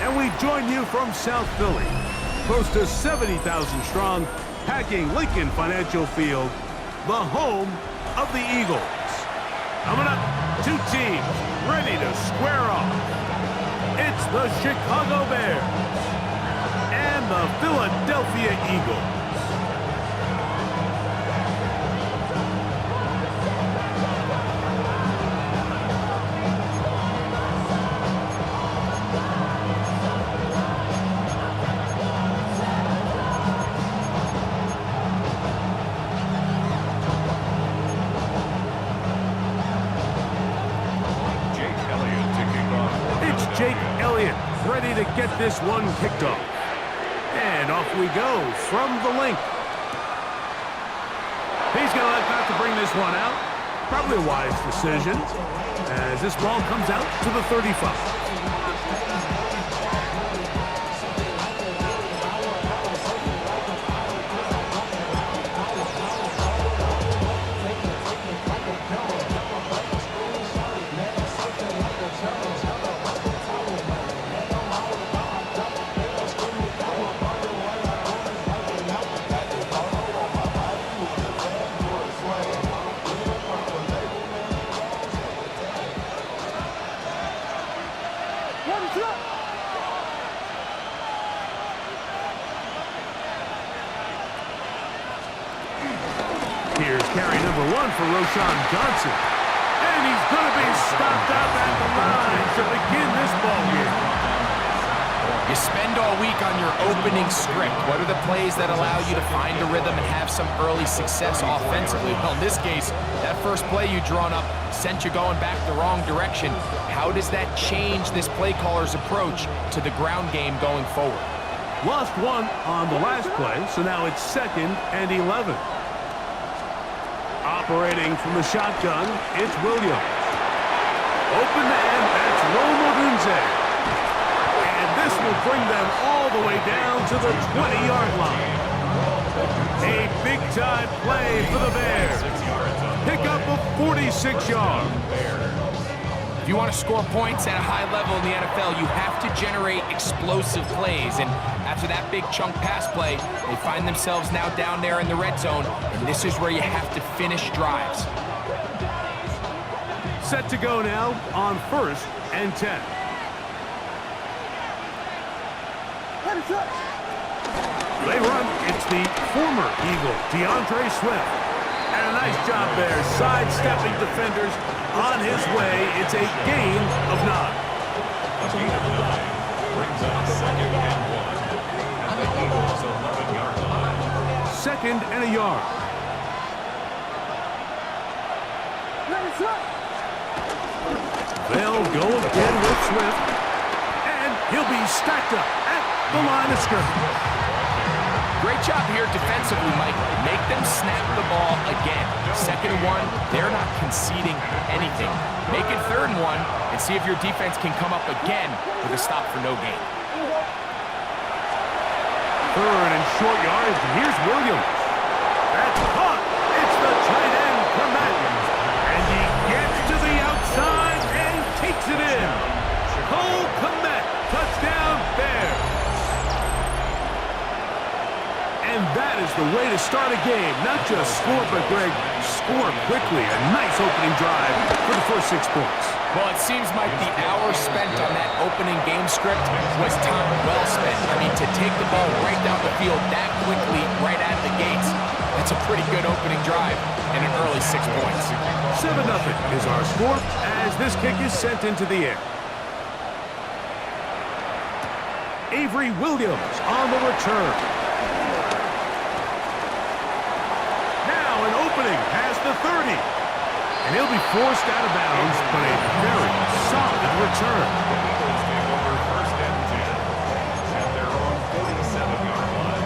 And we join you from South Philly, close to 70,000 strong, packing Lincoln Financial Field, the home of the Eagles. Coming up, two teams ready to square off. It's the Chicago Bears and the Philadelphia Eagles. Ready to get this one kicked off. And off we go from the link. He's going to let that to bring this one out. Probably a wise decision as this ball comes out to the 35. Here's carry number one for Roschon Johnson. And he's going to be stopped up at the line to begin this ball game. You spend all week on your opening script. What are the plays that allow you to find a rhythm and have some early success offensively? Well, in this case, that first play you drawn up sent you going back the wrong direction. How does that change this play caller's approach to the ground game going forward? Lost one on the last play, so now it's 2nd and 11. Operating from the shotgun, it's Williams. Open man, that's Romo Dunze. And this will bring them all the way down to the 20-yard line. A big-time play for the Bears. Pick up a 46 yards. If you want to score points at a high level in the NFL, you have to generate explosive plays. And after that big chunk pass play, they find themselves now down there in the red zone, and this is where you have to finish drives. Set to go now on 1st and 10. They run. It's the former Eagle, DeAndre Swift. And a nice job there, sidestepping defenders on his way. It's a gain of 9. A gain of 9 brings up 2nd and 1 at the Eagles' 11-yard line. 2nd and a yard. They'll go again with Swift. And he'll be stacked up at the line of scrimmage. Great job here defensively, Mike. Make them snap the ball again. 2nd and 1, they're not conceding anything. Make it 3rd and 1 and see if your defense can come up again with a stop for no gain. 3rd and short yards. Here's Williams. That's caught. It's the tight end, Komet. And he gets to the outside and takes it in. Cole Komet, touchdown Bears. And that is the way to start a game. Not just score, but, Greg, score quickly. A nice opening drive for the first 6 points. Well, it seems like the hour spent on that opening game script was time well spent. I mean, to take the ball right down the field that quickly, right out of the gates, that's a pretty good opening drive and an early 6 points. 7-0 is our score as this kick is sent into the air. Avery Williams on the return. An opening past the 30. And he'll be forced out of bounds, but a very solid return. The Eagles take over 1st and 10 at their own 47-yard line.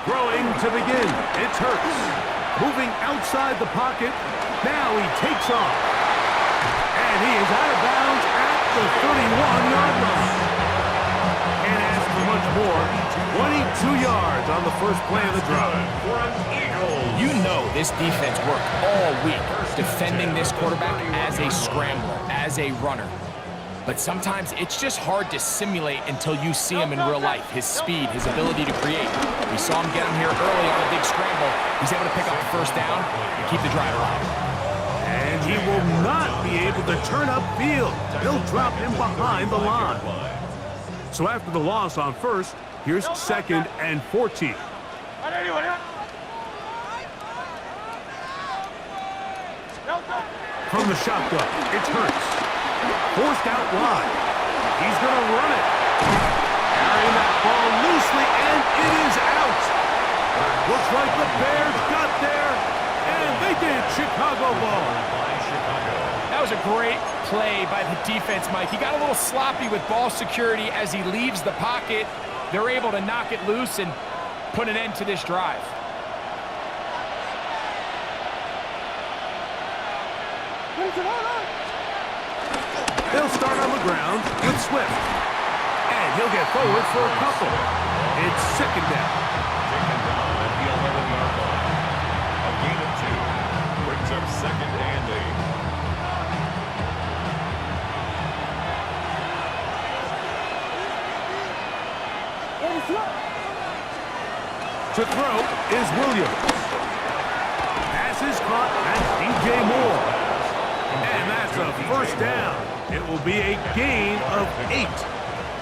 Throwing to begin. It's Hurts. Moving outside the pocket. Now he takes off. And he is out of bounds at the 31-yard line. Can't ask for much more. 22 yards on the first play of the drive. For an Eagles. You know This defense worked all week defending this quarterback as a scrambler, as a runner. But sometimes it's just hard to simulate until you see him in real life. His speed, his ability to create. We saw him get him here early on a big scramble. He's able to pick up the first down and keep the drive alive. And he will not be able to turn upfield. They'll drop him behind the line. So after the loss on first, here's 2nd and 14. From the shotgun, it's Hurts. Forced out wide. He's going to run it. Carrying that ball loosely, and it is out. Looks like the Bears got there, and they did. Chicago ball. That was a great play by the defense, Mike. He got a little sloppy with ball security as he leaves the pocket. They're able to knock it loose and put an end to this drive. They'll start on the ground with Swift. And he'll get forward for a couple. It's 2nd down. Taken down at the 11-yard line. A gain of 2 brings up 2nd and 8. To throw is Williams. Pass is caught. That's DJ Moore. And that's a first down. It will be a gain of 8.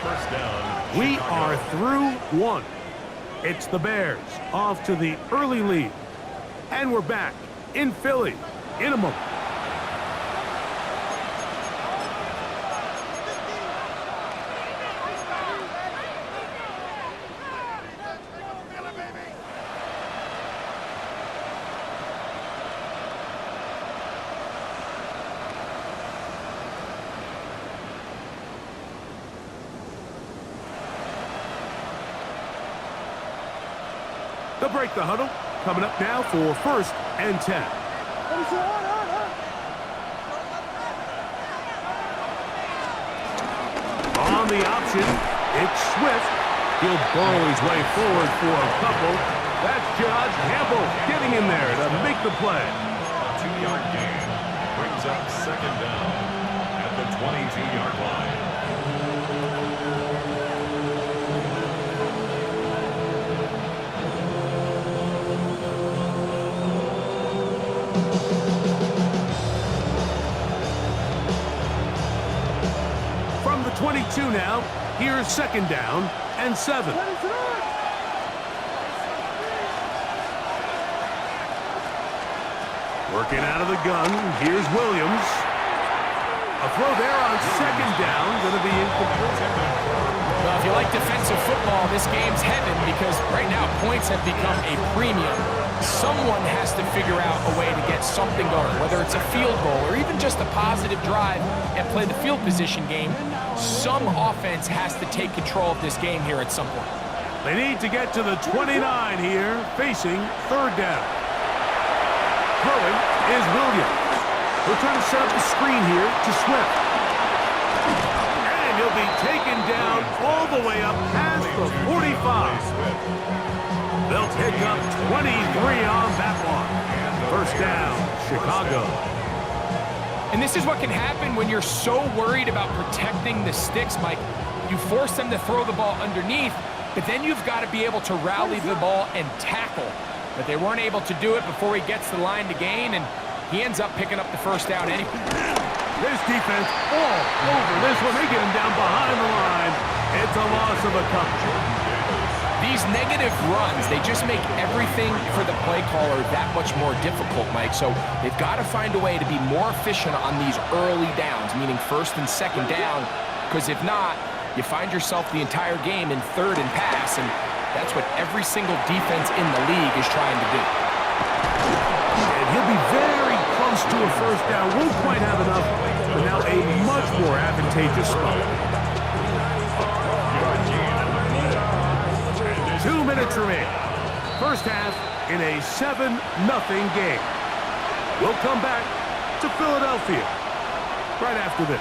First down. We are through 1. It's the Bears off to the early lead. And we're back in Philly in a moment. They'll break the huddle. Coming up now for 1st and 10. On the option, it's Swift. He'll burrow his way forward for a couple. That's Josh Campbell getting in there to make the play. A 2-yard gain brings up 2nd down at the 22-yard line. From the 22 now, here's 2nd down and 7. Working out of the gun, here's Williams. A throw there on 2nd down, going to be incomplete. Well, if you like defensive football, this game's heaven because right now points have become a premium. Someone has to figure out a way to get something going, whether it's a field goal or even just a positive drive and play the field position game. Some offense has to take control of this game here at some point. They need to get to the 29 here, facing 3rd down. Throwing is Williams. We're trying to set up the screen here to Swift. And he'll be taken down all the way up past the 45. They'll pick up 23 on that one. First down, Chicago. And this is what can happen when you're so worried about protecting the sticks, Mike. You force them to throw the ball underneath, but then you've got to be able to rally the ball and tackle. But they weren't able to do it before he gets the line to gain, and he ends up picking up the first down anyway. This defense all over this one. They get him down behind the line. It's a loss of a couple. These negative runs, they just make everything for the play caller that much more difficult, Mike. So they've got to find a way to be more efficient on these early downs, meaning 1st and 2nd down, because if not, you find yourself the entire game in 3rd and pass, and that's what every single defense in the league is trying to do. And he'll be very close to a first down. Won't quite have enough, but now a much more advantageous spot. 2 minutes remain. First half in a 7-0 game. We'll come back to Philadelphia right after this.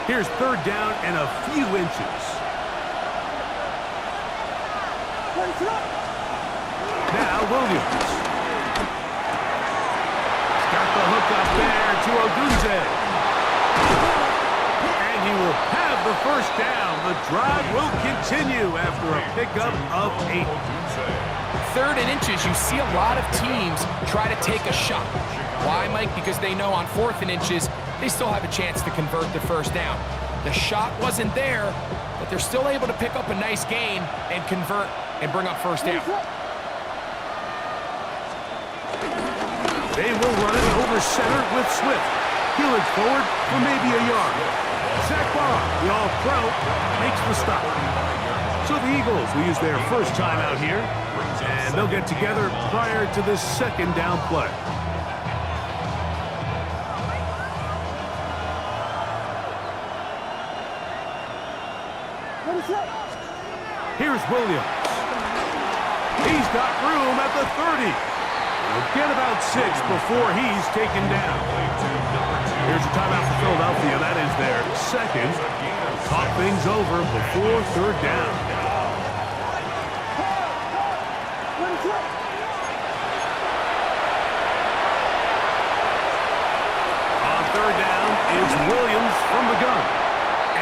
Here's 3rd down and a few inches. Now Williams. He's got the hook up there to Ogunze. And he will have the first down. The drive will continue after a pickup of 8. 3rd and inches, you see a lot of teams try to take a shot. Why, Mike? Because they know on 4th and inches, they still have a chance to convert the first down. The shot wasn't there, but they're still able to pick up a nice gain and convert and bring up first down. They will run it over center with Swift. He looks forward for maybe a yard. Zach Barr, the All-Pro, makes the stop. So the Eagles will use their first time out here, and they'll get together prior to this 2nd down play. Here's Williams. He's got room at the 30. He'll get about 6 before he's taken down. Here's a timeout for Philadelphia. That is their 2nd. Talk things over before 3rd down. On 3rd down, it's Williams from the gun.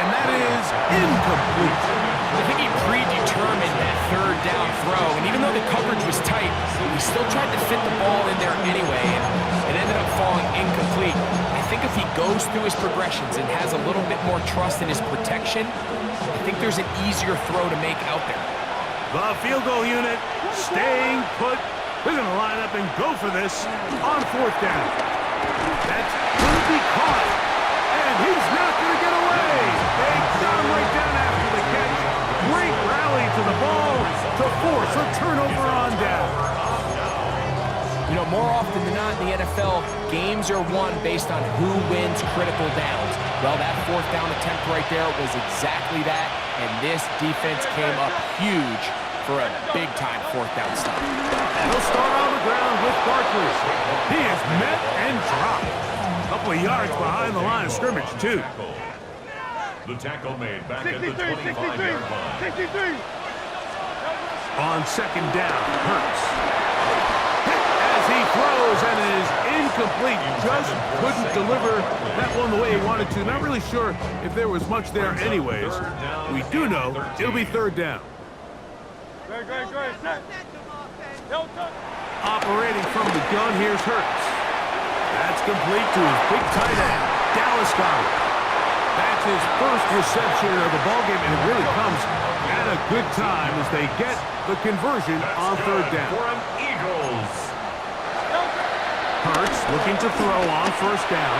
And that is incomplete. I think he predetermined that 3rd down throw, and even though the coverage was tight, he still tried to fit the ball in there anyway, and it ended up falling incomplete. I think if he goes through his progressions and has a little bit more trust in his protection, I think there's an easier throw to make out there. The field goal unit staying put. They're going to line up and go for this on 4th down. That's going to be caught, and he's not going to get away. They got him right down after the catch. Great rally to the ball to force a turnover on down. You know, more often than not in the NFL, games are won based on who wins critical downs. Well, that 4th down attempt right there was exactly that, and this defense came up huge for a big-time 4th down stop. He'll start on the ground with Barkley. He is met and dropped. A couple of yards behind the line of scrimmage, too. The tackle made back at the 25-yard line. 63. On 2nd down, Hurts. As he throws, and it is incomplete. Just couldn't deliver that one the way he wanted to. Not really sure if there was much there anyways. We do know it'll be 3rd down. Operating from the gun, here's Hurts. That's complete to his big tight end, Dallas Goedert. That's his first reception of the ballgame, and it really comes at a good time as they get the conversion on 3rd down. Hurts looking to throw on 1st down.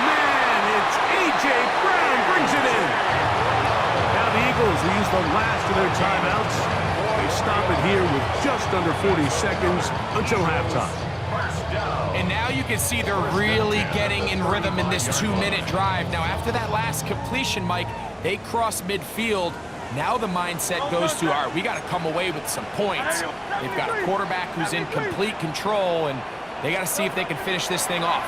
Man, it's A.J. Brown brings it in. Now the Eagles will use the last of their timeouts. They stop it here with just under 40 seconds until halftime. And now you can see they're really getting in rhythm in this 2-minute drive. Now, after that last completion, Mike, they cross midfield. Now the mindset goes to, all right, we got to come away with some points. They've got a quarterback who's in complete control, and they got to see if they can finish this thing off.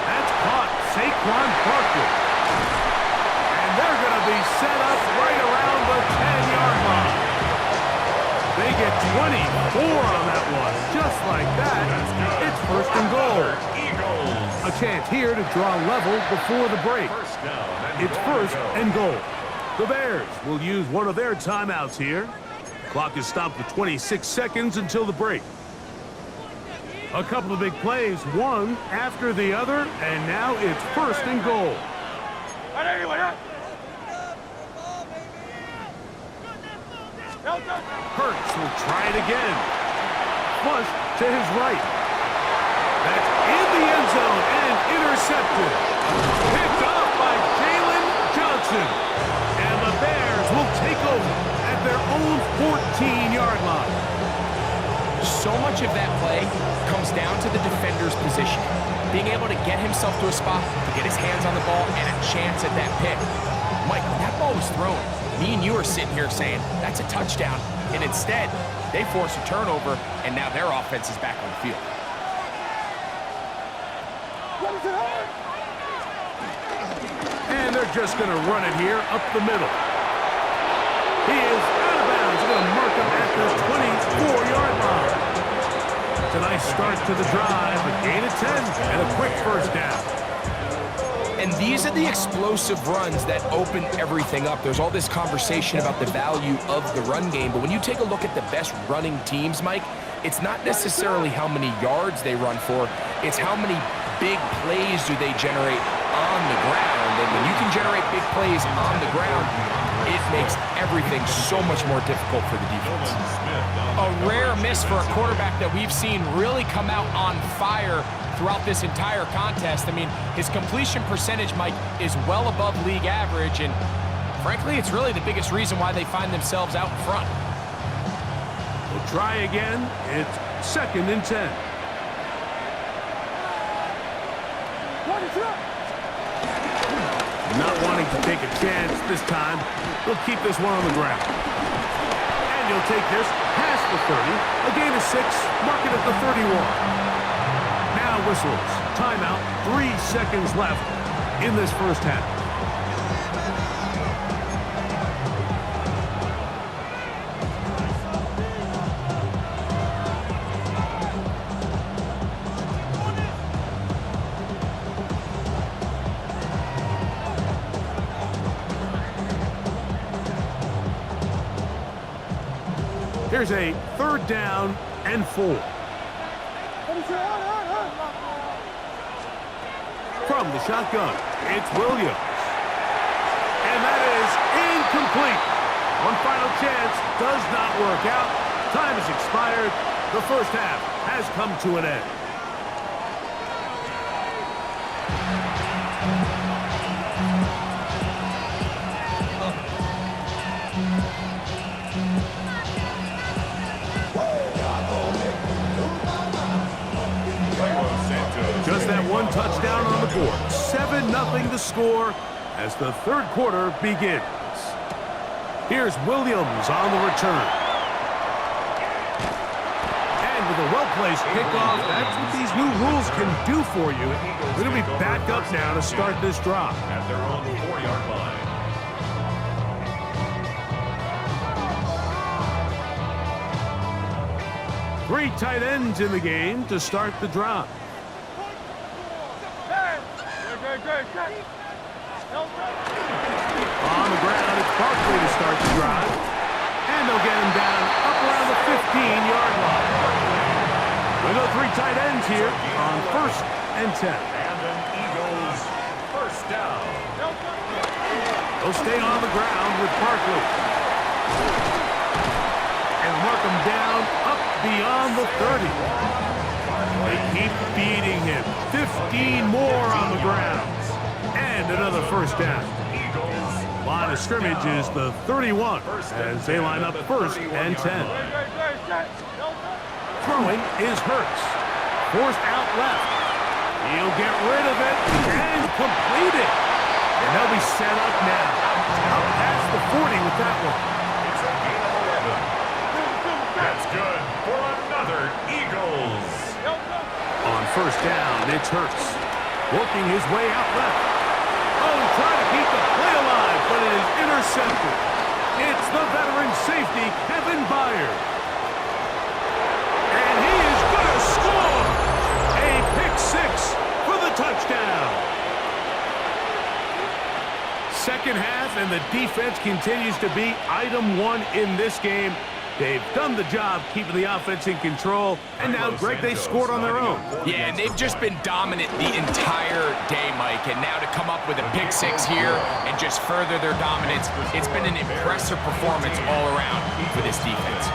That's caught. Saquon Barkley. And they're going to be set up right around the 10-yard line. They get 24 on that one. Just like that, it's 1st and goal. A chance here to draw level before the break. It's 1st and goal. The Bears will use one of their timeouts here. Clock is stopped at 26 seconds until the break. A couple of big plays, one after the other, and now it's 1st and goal. Hurts will try it again. Flush to his right. That's in the end zone and intercepted. Picked up by Jalen Johnson. And the Bears will take over at their own 14-yard line. So much of that play comes down to the defender's position. Being able to get himself to a spot, to get his hands on the ball, and a chance at that pick. Mike, when that ball was thrown, me and you are sitting here saying, that's a touchdown. And instead, they force a turnover, and now their offense is back on the field. And they're just going to run it here up the middle. He is out of bounds. He's going to mark him at the 24-yard line. It's a nice start to the drive. A gain of 10 and a quick first down. And these are the explosive runs that open everything up. There's all this conversation about the value of the run game, but when you take a look at the best running teams, Mike, it's not necessarily how many yards they run for, it's how many big plays do they generate on the ground. And when you can generate big plays on the ground, it makes everything so much more difficult for the defense. A rare miss for a quarterback that we've seen really come out on fire throughout this entire contest. I mean, his completion percentage, Mike, is well above league average, and frankly, it's really the biggest reason why they find themselves out in front. We'll try again. It's 2nd and 10. Not wanting to take a chance this time, he'll keep this one on the ground. And he'll take this past the 30, a gain of 6, mark it at the 31. Now whistles. Timeout. 3 seconds left in this first half. Here's a 3rd down and 4. From the shotgun, it's Williams. And that is incomplete. One final chance does not work out. Time has expired. The first half has come to an end. Just that one touchdown on the board. 7-0 the score as the 3rd quarter begins. Here's Williams on the return. And with a well-placed kickoff, that's what these new rules can do for you. We're going to be back up now to start this drive. At their own 4-yard line. Three tight ends in the game to start the drive. On the ground, it's Barkley to start the drive. And they'll get him down up around the 15-yard line. We'll go 3 tight ends here on 1st and 10. And an Eagles first down. They'll stay on the ground with Barkley. And mark him down up beyond the 30. They keep beating him. 15 more on the ground. And another first down. Line of scrimmage is the 31 as they line up 1st and 10. Throwing is Hurts. Forced out left. He'll get rid of it and complete it. And they'll be set up now. Up past the 40 with that one. It's a gain of 11. That's good for another Eagles. On 1st down, it's Hurts. Working his way out left. Oh, trying to keep the play alive, but it is intercepted. It's the veteran safety, Kevin Byard. And he is going to score! A pick-6 for the touchdown. Second half, and the defense continues to be item 1 in this game. They've done the job keeping the offense in control, and now, Greg, they scored on their own. Yeah, and they've just been dominant the entire day, Mike, and now to come up with a pick-6 here and just further their dominance, it's been an impressive performance all around for this defense.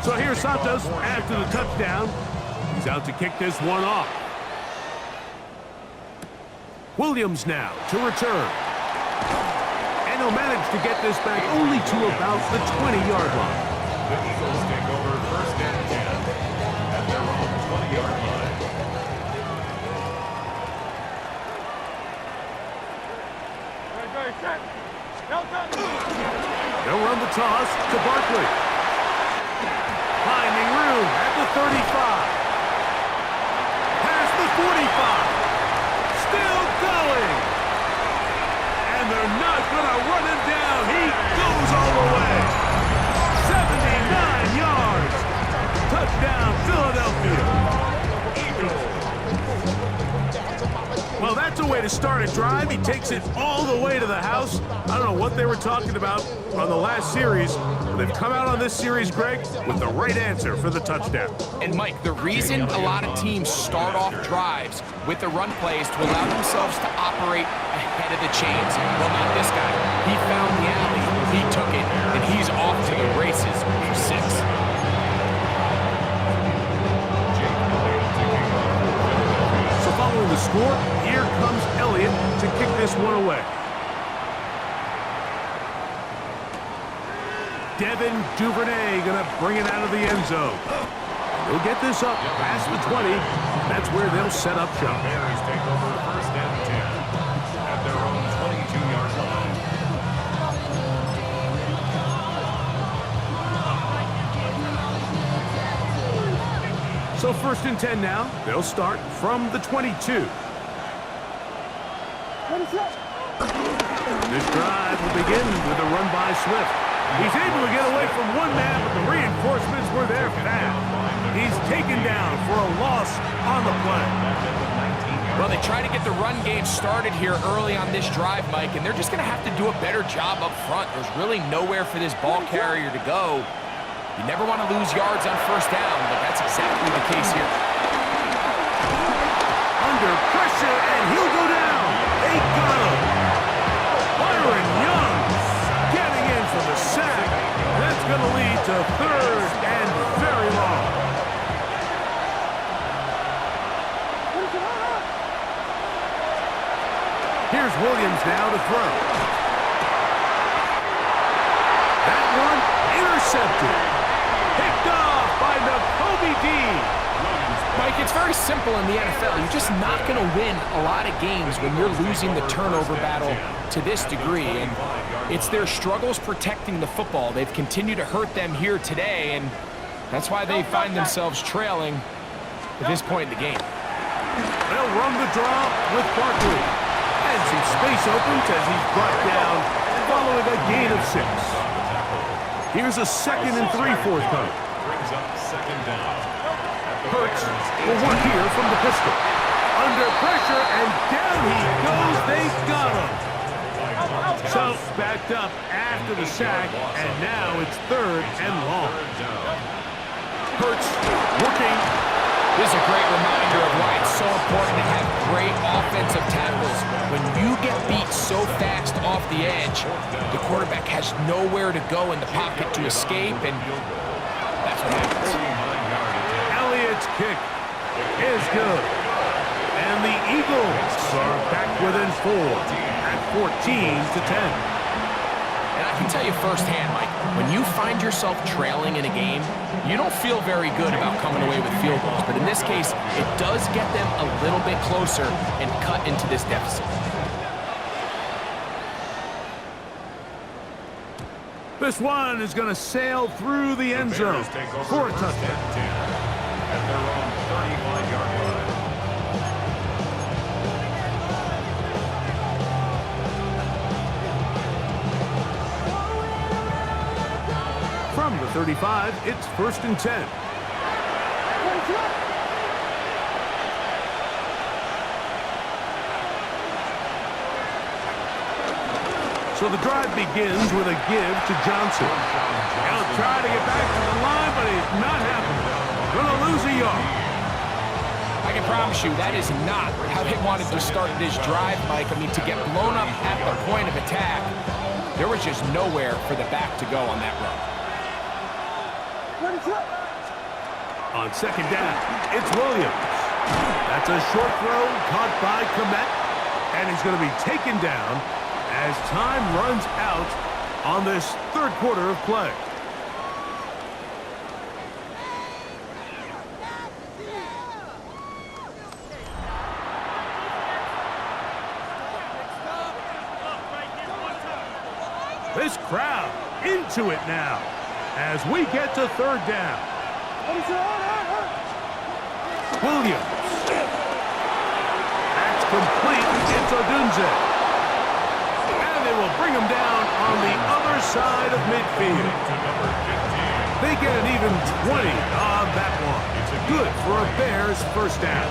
So here's Santos after the touchdown. He's out to kick this one off. Williams now to return. And he'll manage to get this back only to about the 20-yard line. The Eagles take over 1st and 10 at their own 20-yard line. They'll run the toss to Barkley. Finding room at the 35. Past the 45. Still going. Touchdown, Philadelphia. Well, that's a way to start a drive. He takes it all the way to the house. I don't know what they were talking about on the last series, but they've come out on this series, Greg, with the right answer for the touchdown. And, Mike, the reason a lot of teams start off drives with the run plays to allow themselves to operate ahead of the chains. Well, not this guy. He found the alley, he took it, and he's off to the races for 6. So following the score, here comes Elliott to kick this one away. Devin Duvernay going to bring it out of the end zone. He'll get this up past the 20. That's where they'll set up shop. Bears take over first down 10 at their own 22-yard line. So first and 10 now. They'll start from the 22. This drive will begin with a run by Swift. He's able to get away from one man, but the reinforcements were there fast. He's taken down for a loss on the play. Well, they try to get the run game started here early on this drive, Mike, and they're just going to have to do a better job up front. There's really nowhere for this ball carrier to go. You never want to lose yards on first down, but that's exactly the case here. Under pressure, and he'll go down. They got him. Byron Young getting in for the sack. That's going to lead to third and very long. Here's Williams now to throw. That one intercepted. Picked off by Nakobe Dean. Mike, it's very simple in the NFL. You're just not going to win a lot of games when you're losing the turnover battle to this degree. And it's their struggles protecting the football. They've continued to hurt them here today, and that's why they find themselves trailing at this point in the game. They'll run the draw with Barkley. And some space opens as he's brought down following a gain of 6. Here's a 2nd and 3 forthcoming. Brings up second down. Hurts will work here from the pistol. Under pressure, and down he goes. They got him. So backed up after the sack, and now it's 3rd and long. Hurts working. This is a great reminder of why it's so important to have great offensive tackles. When you get beat so fast off the edge, the quarterback has nowhere to go in the pocket to escape, and that's what happens. Elliott's kick is good. And the Eagles are back within 4 at 14-10. And I can tell you firsthand, Mike, when you find yourself trailing in a game, you don't feel very good about coming away with field goals. But in this case, it does get them a little bit closer and cut into this deficit. This one is going to sail through the end zone for a touchdown. At their own 35-yard line. From the 35, it's 1st and 10. So the drive begins with a give to Johnson. He'll try to get back to the line, but it's not happening. Gonna lose a yard. I can promise you that is not how they wanted to start this drive, Mike. I mean, to get blown up at the point of attack, there was just nowhere for the back to go on that run. On 2nd down, it's Williams. That's a short throw caught by Komet, and he's going to be taken down as time runs out on this 3rd quarter of play. This crowd into it now as we get to 3rd down. Williams. That's complete. It's Odunze. And they will bring him down on the other side of midfield. They get an even 20 on that one. Good for a Bears first down.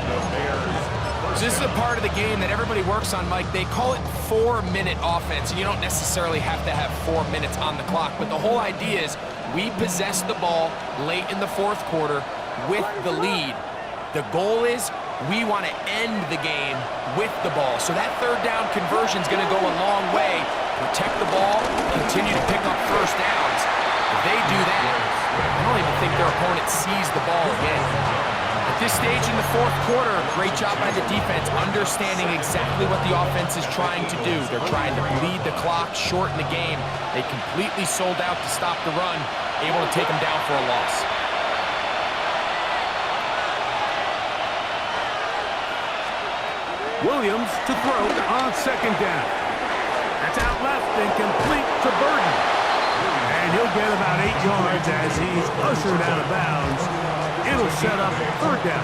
So this is a part of the game that everybody works on, Mike. They call it 4-minute offense, and you don't necessarily have to have 4 minutes on the clock, but the whole idea is we possess the ball late in the fourth quarter with the lead. The goal is we want to end the game with the ball. So that third down conversion is going to go a long way. Protect the ball, continue to pick up first downs. If they do that, I don't even think their opponent sees the ball again. At this stage in the fourth quarter, great job by the defense, understanding exactly what the offense is trying to do. They're trying to bleed the clock, shorten the game. They completely sold out to stop the run, able to take them down for a loss. Williams to throw on second down. That's out left and complete to Burton. And he'll get about 8 yards as he's ushered out of bounds. It'll set up third down.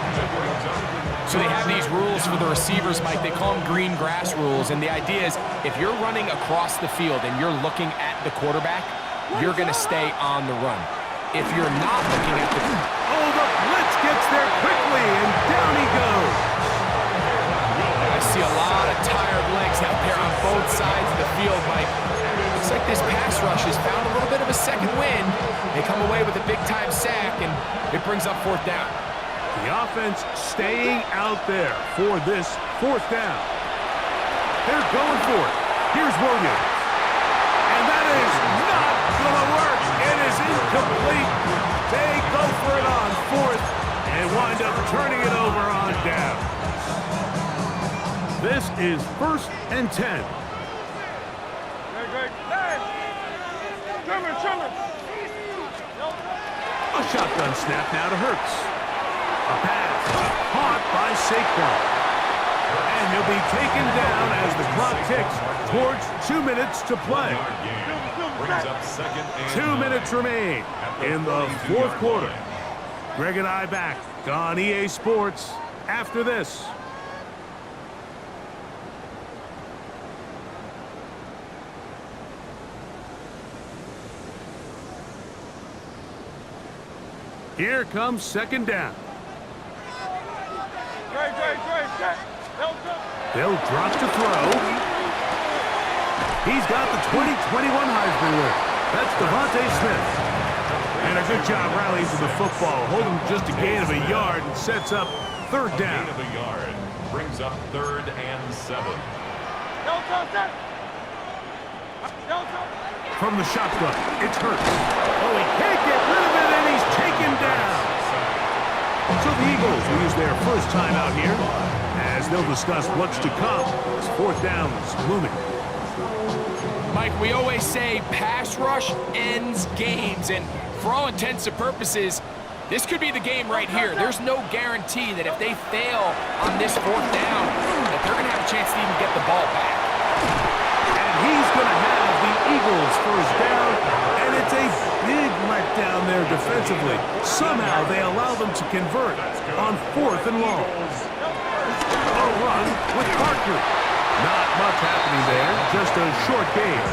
So they have these rules for the receivers, Mike. They call them green grass rules. And the idea is if you're running across the field and you're looking at the quarterback, you're going to stay on the run. If you're not looking at the... Oh, the blitz gets there quickly, and down he goes. I see a lot of tired legs out there on both sides of the field, Mike. Looks like this pass rush has found a little bit of a second wind. They come away with a big-time sack, and it brings up fourth down. The offense staying out there for this fourth down. They're going for it. Here's Williams. And that is not going to work. It is incomplete. They go for it on fourth and wind up turning it over on down. This is 1st and 10. A shotgun snap now to Hurts. A pass caught by Saquon. And he'll be taken down as the clock ticks towards 2 minutes to play. 2 minutes remain in the fourth quarter. Greg and I back on EA Sports after this. Here comes second down. They'll drop to throw. He's got the 2021 Heisman winner. That's Devontae Smith. And a good job rallying to the football. Holding just a gain of a yard and sets up third down. Gain of a yard brings up 3rd and 7. From the shotgun, it's Hurts. Oh, he can't get rid of it, and he's taken down. So the Eagles will use their first time out here, as they'll discuss what's to come as fourth down is looming. Mike, we always say pass rush ends games, and for all intents and purposes, this could be the game right here. There's no guarantee that if they fail on this fourth down, that they're going to have a chance to even get the ball back. And he's going to have the Eagles first down, and it's a big letdown there defensively. Somehow they allow them to convert on 4th and long. A run with Parker. Not much happening there, just a short gain.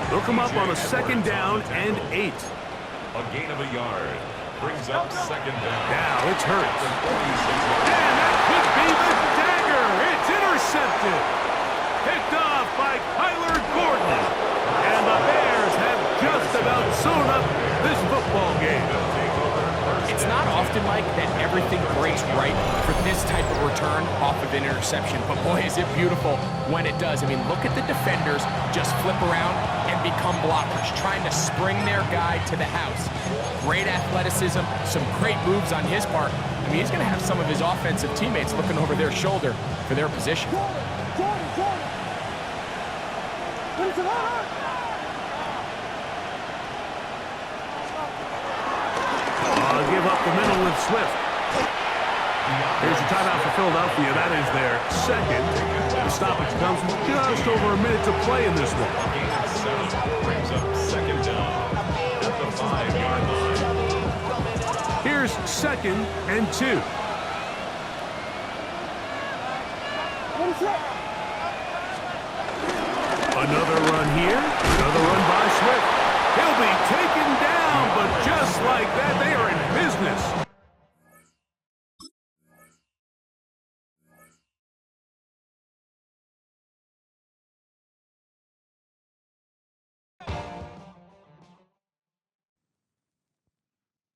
They'll come up on a second down and 8. A gain of a yard brings up second down. Now it's Hurts. And that could be the dagger. It's intercepted. Picked off by Kyler Gordon. And the Bears have just about sewn up this football game. It's not often, Mike, that everything breaks right for this type of return off of an interception. But boy, is it beautiful when it does. I mean, look at the defenders just flip around and become blockers, trying to spring their guy to the house. Great athleticism, some great moves on his part. I mean, he's going to have some of his offensive teammates looking over their shoulder for their position. Give up the middle with Swift. Here's your timeout for Philadelphia. That is their second. The stoppage comes with just over a minute to play in this one. Brings up second down at the 5-yard line. Here's 2nd and 2. Another